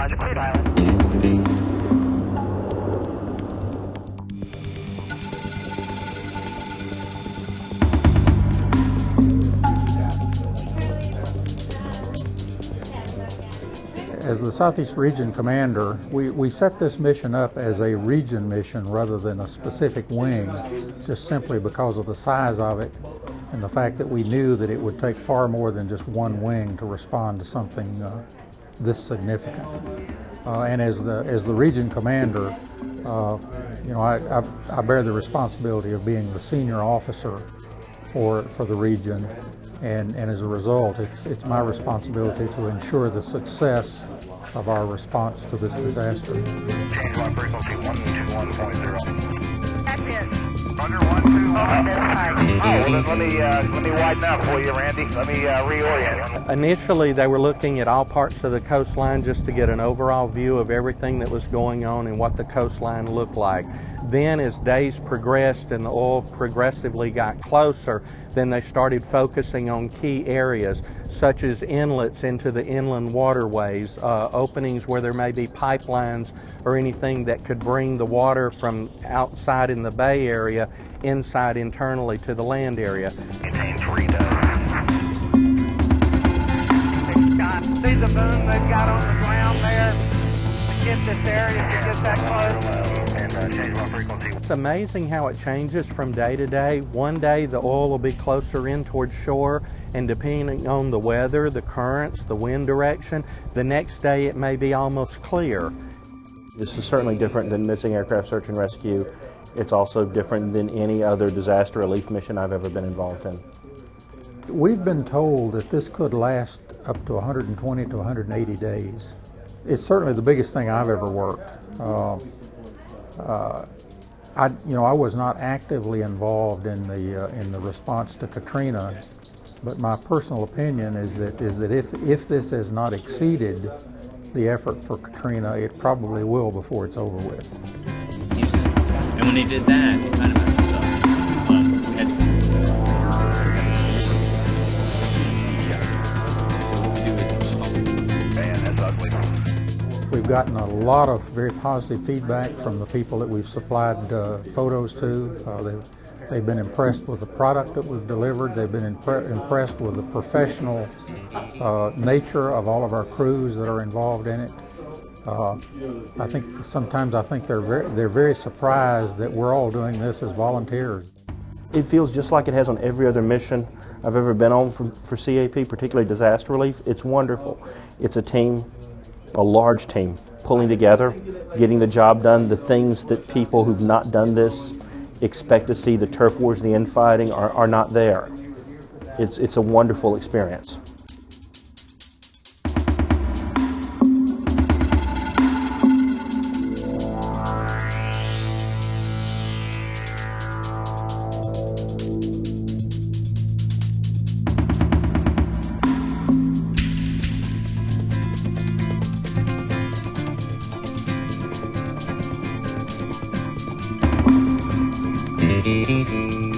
Roger, clear pilot. As the Southeast Region Commander, we set this mission up as a region mission rather than a specific wing, just simply because of the size of it and the fact that we knew that it would take far more than just one wing to respond to something this significant. And as the Region Commander, you know, I bear the responsibility of being the senior officer for the region. And as a result, it's my responsibility to ensure the success of our response to this disaster. Change line frequency 121.0. That's it. Under 121. That's fine. Oh, well then let me widen up for you, Randy. Let me reorient. Initially, they were looking at all parts of the coastline just to get an overall view of everything that was going on and what the coastline looked like. Then as days progressed and the oil progressively got closer, then they started focusing on key areas such as inlets into the inland waterways, openings where there may be pipelines or anything that could bring the water from outside in the bay area inside internally to the land area. Contains see the boom they've got on the ground there to get this area to get that close. And change line frequency. It's amazing how it changes from day to day. One day the oil will be closer in towards shore, and depending on the weather, the currents, the wind direction, the next day it may be almost clear. This is certainly different than missing aircraft search and rescue. It's also different than any other disaster relief mission I've ever been involved in. We've been told that this could last up to 120 to 180 days. It's certainly the biggest thing I've ever worked. I was not actively involved in the response to Katrina, but my personal opinion is that if this has not exceeded the effort for Katrina, it probably will before it's over with. And when they did that, it kind of messed us up. We had We've gotten a lot of very positive feedback from the people that we've supplied photos to. They've been impressed with the product that we've delivered. They've been impressed with the professional nature of all of our crews that are involved in it. I think sometimes they're very surprised that we're all doing this as volunteers. It feels just like it has on every other mission I've ever been on for CAP, particularly disaster relief. It's wonderful. It's a team, a large team, pulling together, getting the job done. The things that people who've not done this expect to see, the turf wars, the infighting, are not there. It's a wonderful experience. Thank you.